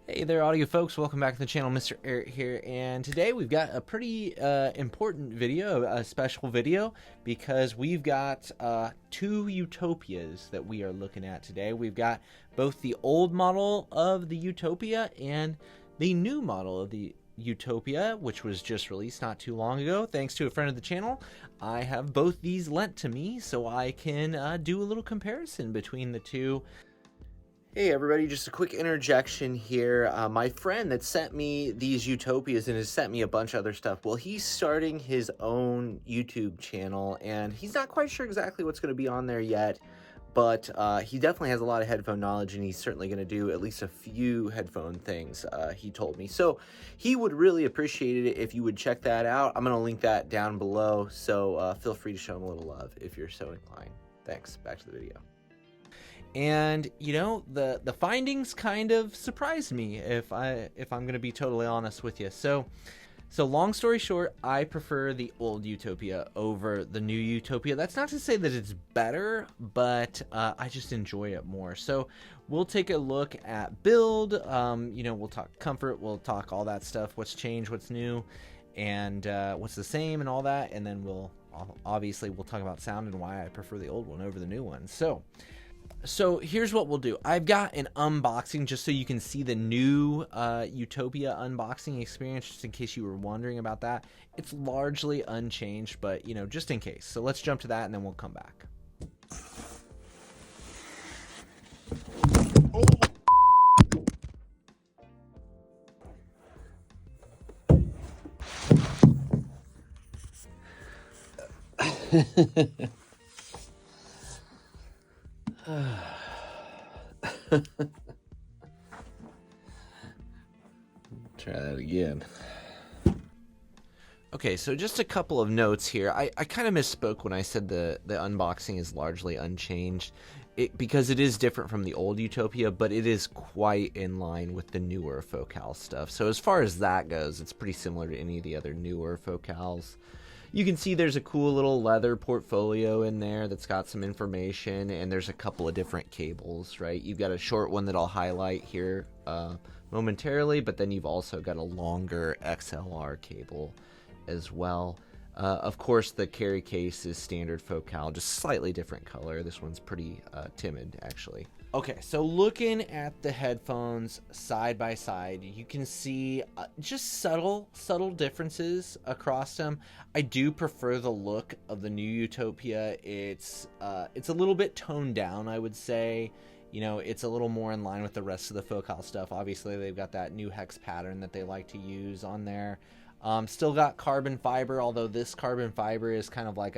Hey there, audio folks. Welcome back to the channel. MrAyrit here, and today we've got a pretty important video, a special video, because we've got two Utopias that we are looking at today. We've got both the old model of the Utopia and the new model of the Utopia, which was just released not too long ago. Thanks to a friend of the channel, I have both these lent to me so I can do a little comparison between the two. Hey everybody, just a quick interjection here. My friend that sent me these Utopias and has sent me a bunch of other stuff, well, he's starting his own YouTube channel and he's not quite sure exactly what's going to be on there yet, but he definitely has a lot of headphone knowledge and he's certainly going to do at least a few headphone things, he told me. So he would really appreciate it if you would check that out. I'm going to link that down below, so feel free to show him a little love if you're so inclined. Thanks. Back to the video. And you know, the findings kind of surprised me, if I'm going to be totally honest with you. So long story short, I prefer the old Utopia over the new Utopia. That's not to say that it's better, but I just enjoy it more. So we'll take a look at build. You know, we'll talk comfort, we'll talk all that stuff, what's changed, what's new, and what's the same and all that. And then we'll talk about sound and why I prefer the old one over the new one. So here's what we'll do. I've got an unboxing just so you can see the new Utopia unboxing experience, just in case you were wondering about that. It's largely unchanged, but you know, just in case. So let's jump to that and then we'll come back. Try that again. Okay, so just a couple of notes here. I kind of misspoke when I said the unboxing is largely unchanged, because it is different from the old Utopia, but it is quite in line with the newer Focal stuff. So as far as that goes, it's pretty similar to any of the other newer Focals. You can see there's a cool little leather portfolio in there that's got some information, and there's a couple of different cables, right? You've got a short one that I'll highlight here momentarily, but then you've also got a longer XLR cable as well. Of course, the carry case is standard Focal, just slightly different color. This one's pretty timid, actually. Okay, so looking at the headphones side by side, you can see just subtle differences across them. I do prefer the look of the new Utopia. It's a little bit toned down, I would say. You know, it's a little more in line with the rest of the Focal stuff. Obviously, they've got that new hex pattern that they like to use on there. Still got carbon fiber, although this carbon fiber is kind of like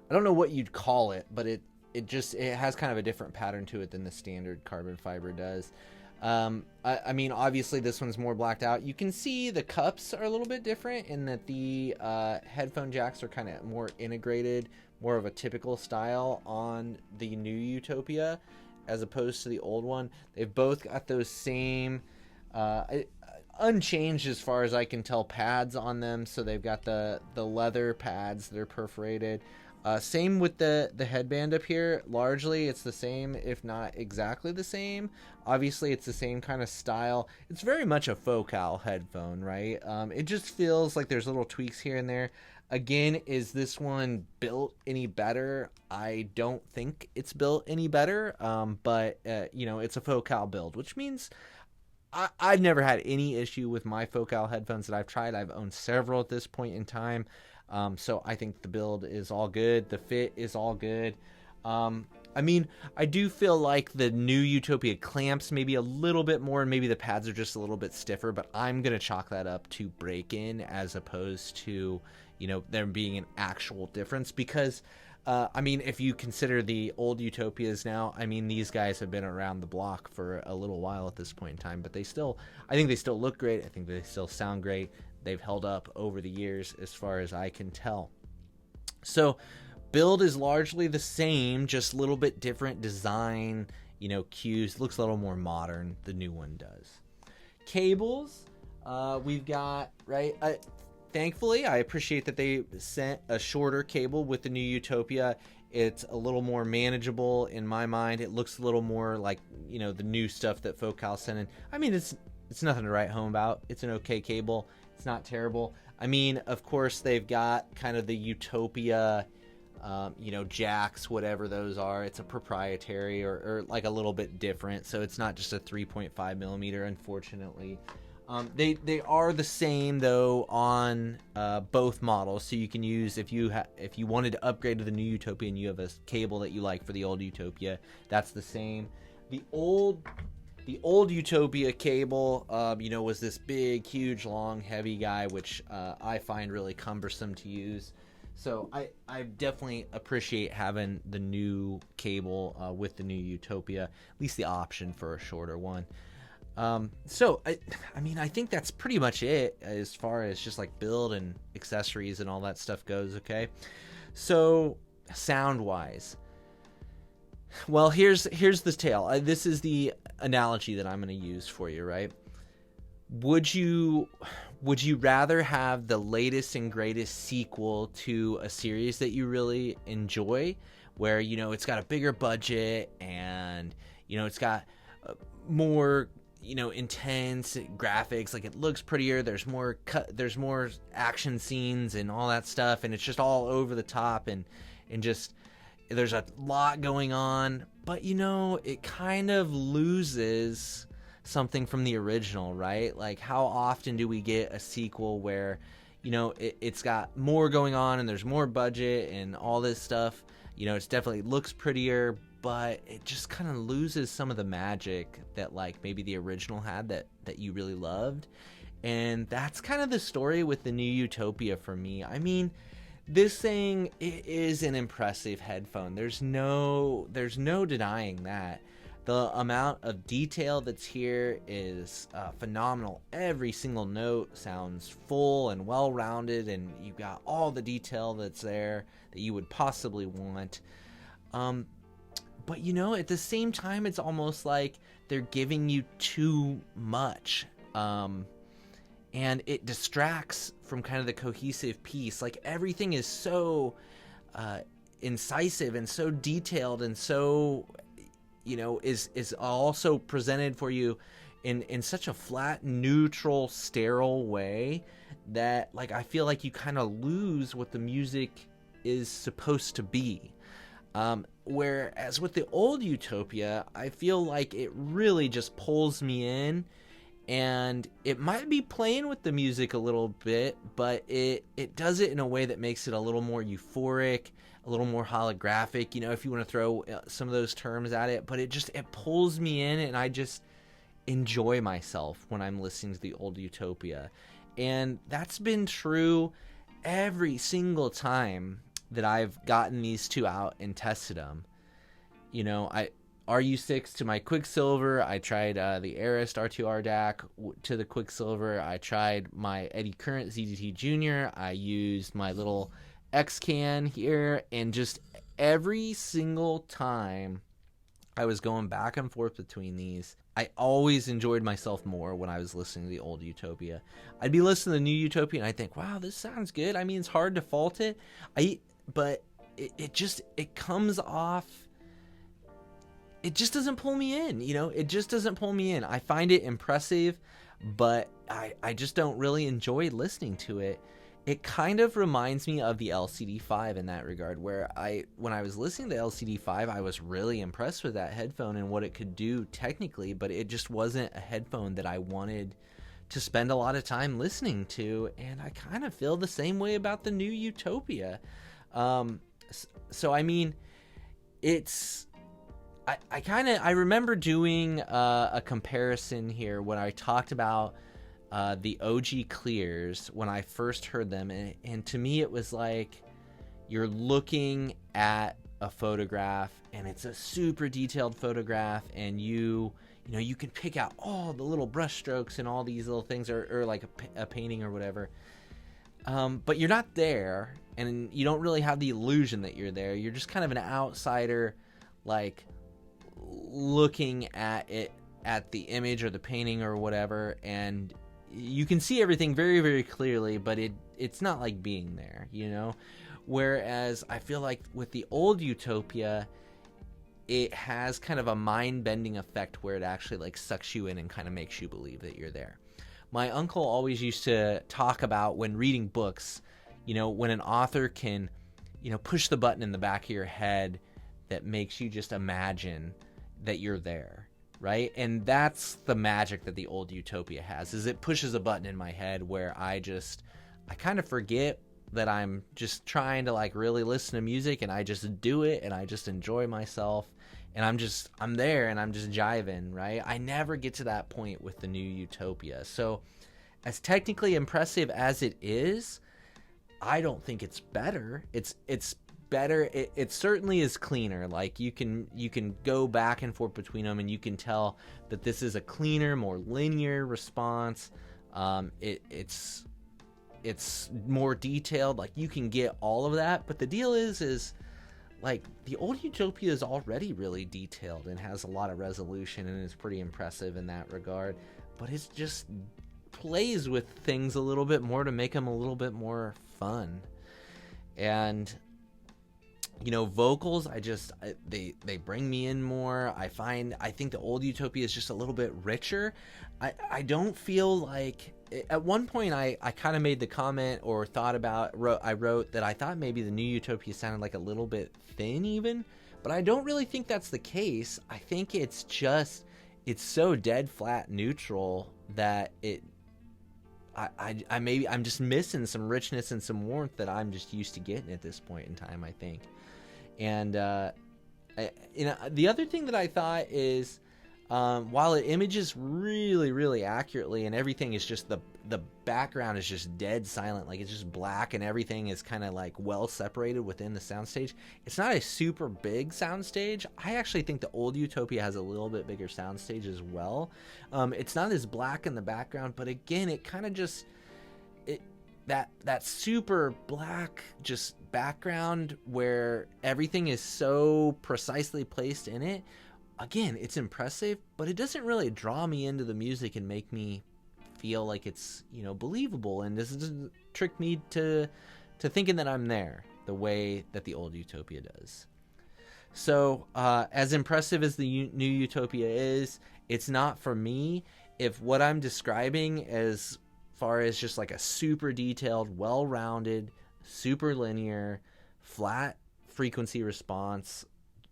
I don't know what you'd call it, but it has kind of a different pattern to it than the standard carbon fiber does. I mean, obviously this one's more blacked out. You can see the cups are a little bit different in that the headphone jacks are kind of more integrated, more of a typical style on the new Utopia as opposed to the old one. They've both got those same unchanged as far as I can tell pads on them. So they've got the leather pads that are perforated. Same with the headband up here. Largely it's the same, if not exactly the same. Obviously it's the same kind of style. It's very much a Focal headphone, right? It just feels like there's little tweaks here and there. Again, is this one built any better? I don't think it's built any better, but you know, it's a Focal build, which means I've never had any issue with my Focal headphones that I've tried. I've owned several at this point in time. So I think the build is all good. The fit is all good. I mean, I do feel like the new Utopia clamps maybe a little bit more, and maybe the pads are just a little bit stiffer, but I'm going to chalk that up to break-in as opposed to, you know, there being an actual difference. Because, I mean, if you consider the old Utopias now, I mean, these guys have been around the block for a little while at this point in time, but I think they still look great. I think they still sound great. They've held up over the years as far as I can tell. So build is largely the same, just a little bit different design, you know, cues. Looks a little more modern, the new one does. Cables, we've got, right, thankfully, I appreciate that they sent a shorter cable with the new Utopia. It's a little more manageable in my mind. It looks a little more like, you know, the new stuff that Focal sent in. I mean, it's nothing to write home about. It's an okay cable. It's not terrible. I mean, of course, they've got kind of the Utopia, you know, jacks, whatever those are. It's a proprietary or like a little bit different. So it's not just a 3.5 millimeter, unfortunately. They are the same though on both models, so you can use if you wanted to upgrade to the new Utopia and you have a cable that you like for the old Utopia, that's the same. The old Utopia cable, you know, was this big, huge, long, heavy guy, which I find really cumbersome to use. So I definitely appreciate having the new cable with the new Utopia, at least the option for a shorter one. So I mean, I think that's pretty much it as far as just like build and accessories and all that stuff goes. Okay, so sound wise, well, here's the tale. This is the analogy that I'm going to use for you, right? Would you rather have the latest and greatest sequel to a series that you really enjoy, where, you know, it's got a bigger budget and, you know, it's got more, you know, intense graphics, like it looks prettier, there's more action scenes and all that stuff, and it's just all over the top and just there's a lot going on, but, you know, it kind of loses something from the original, right? Like, how often do we get a sequel where, you know, it's got more going on and there's more budget and all this stuff? You know, it's definitely looks prettier, but it just kind of loses some of the magic that, like, maybe the original had that you really loved. And that's kind of the story with the new Utopia for me. I mean, this thing, it is an impressive headphone. There's no denying that. The amount of detail that's here is phenomenal. Every single note sounds full and well-rounded, and you've got all the detail that's there that you would possibly want. But, you know, at the same time, it's almost like they're giving you too much. And it distracts from kind of the cohesive piece. Like, everything is so incisive and so detailed and so, you know, is also presented for you in such a flat, neutral, sterile way that, like, I feel like you kind of lose what the music is supposed to be. Whereas with the old Utopia, I feel like it really just pulls me in, and it might be playing with the music a little bit, but it does it in a way that makes it a little more euphoric, a little more holographic, you know, if you want to throw some of those terms at it. But it pulls me in, and I just enjoy myself when I'm listening to the old Utopia. And that's been true every single time that I've gotten these two out and tested them. You know, RU6 to my Quicksilver. I tried the Arist R2R DAC to the Quicksilver. I tried my Eddie Current ZDT Junior. I used my little X-Can here, and just every single time I was going back and forth between these, I always enjoyed myself more when I was listening to the old Utopia. I'd be listening to the new Utopia and I think, wow, this sounds good. I mean, it's hard to fault it. But it comes off, it just doesn't pull me in, you know? It just doesn't pull me in. I find it impressive, but I just don't really enjoy listening to it. It kind of reminds me of the LCD5 in that regard, where when I was listening to LCD5, I was really impressed with that headphone and what it could do technically, but it just wasn't a headphone that I wanted to spend a lot of time listening to, and I kind of feel the same way about the new Utopia. So I mean, I remember doing a comparison here when I talked about the OG Clears when I first heard them, and to me it was like you're looking at a photograph, and it's a super detailed photograph, and you know you can pick out all the little brush strokes and all these little things, or like a painting or whatever, but you're not there, and you don't really have the illusion that you're there. You're just kind of an outsider, like looking at it, at the image or the painting or whatever, and you can see everything very, very clearly, but it's not like being there, you know? Whereas I feel like with the old Utopia, it has kind of a mind-bending effect where it actually like sucks you in and kind of makes you believe that you're there. My uncle always used to talk about when reading books, you know, when an author can, you know, push the button in the back of your head that makes you just imagine that you're there, right? And that's the magic that the old Utopia has, is it pushes a button in my head where I kind of forget that I'm just trying to like really listen to music, and I just do it and I just enjoy myself, and I'm there and I'm just jiving, right? I never get to that point with the new Utopia. So as technically impressive as it is, I don't think it's better. It's better. It certainly is cleaner. Like you can go back and forth between them, and you can tell that this is a cleaner, more linear response. It's more detailed. Like you can get all of that, but the deal is like the old Utopia is already really detailed and has a lot of resolution and is pretty impressive in that regard, but it just plays with things a little bit more to make them a little bit more fun. And you know, vocals, they bring me in more. I think the old Utopia is just a little bit richer. I don't feel like, at one point I kind of made the comment or I wrote that I thought maybe the new Utopia sounded like a little bit thin even, but I don't really think that's the case. I think it's so dead flat neutral that I'm just missing some richness and some warmth that I'm just used to getting at this point in time, I think. And you know, the other thing that I thought is, while it images really, really accurately, and everything is just the background is just dead silent, like it's just black, and everything is kind of like well separated within the soundstage. It's not a super big soundstage. I actually think the old Utopia has a little bit bigger soundstage as well. It's not as black in the background, but again, it kind of just that super black just background where everything is so precisely placed in it. Again, it's impressive, but it doesn't really draw me into the music and make me feel like it's, you know, believable. And this doesn't trick me to thinking that I'm there the way that the old Utopia does. So as impressive as the new Utopia is, it's not for me. If what I'm describing as far as just like a super detailed, well-rounded, super linear, flat frequency response,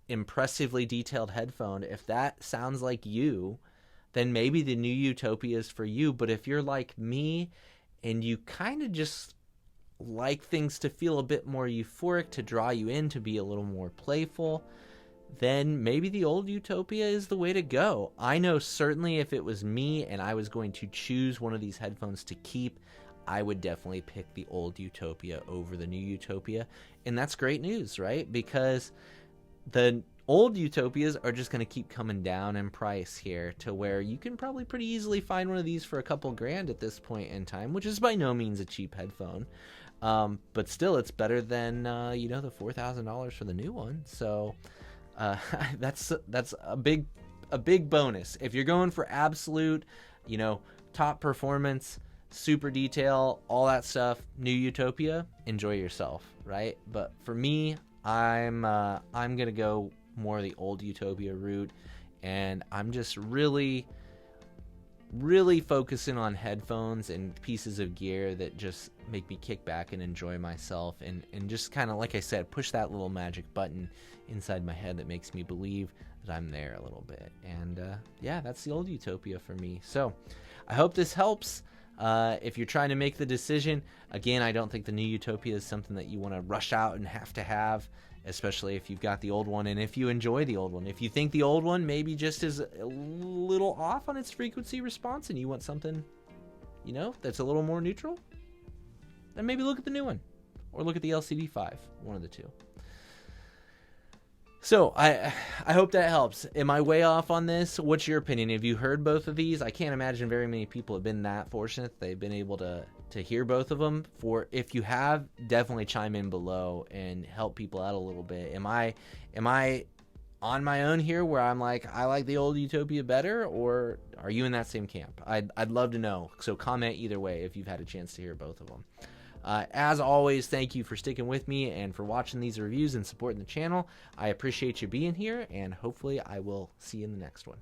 impressively detailed headphone, if that sounds like you, then maybe the new Utopia is for you. But if you're like me and you kind of just like things to feel a bit more euphoric, to draw you in, to be a little more playful, then maybe the old Utopia is the way to go. I know certainly if it was me and I was going to choose one of these headphones to keep, I would definitely pick the old Utopia over the new Utopia. And that's great news, right? Because the old Utopias are just going to keep coming down in price here to where you can probably pretty easily find one of these for a couple grand at this point in time, which is by no means a cheap headphone. But still, it's better than, you know, the $4,000 for the new one. So that's a big bonus. If you're going for absolute, you know, top performance, super detail, all that stuff, new Utopia, enjoy yourself, right? But for me, I'm gonna go more the old Utopia route, and I'm just really focusing on headphones and pieces of gear that just make me kick back and enjoy myself, and just kind of, like I said, push that little magic button inside my head that makes me believe that I'm there a little bit. And yeah, that's the old Utopia for me. So I hope this helps. If you're trying to make the decision, again, I don't think the new Utopia is something that you want to rush out and have, especially if you've got the old one, and if you enjoy the old one. If you think the old one maybe just is a little off on its frequency response and you want something, you know, that's a little more neutral, then maybe look at the new one, or look at the LCD5, one of the two. So I hope that helps. Am I way off on this? What's your opinion? Have you heard both of these? I can't imagine very many people have been that fortunate they've been able to hear both of them. For if you have, definitely chime in below and help people out a little bit. Am I on my own here where I'm like, I like the old Utopia better, or are you in that same camp? I'd love to know. So comment either way if you've had a chance to hear both of them. As always, thank you for sticking with me and for watching these reviews and supporting the channel. I appreciate you being here, and hopefully I will see you in the next one.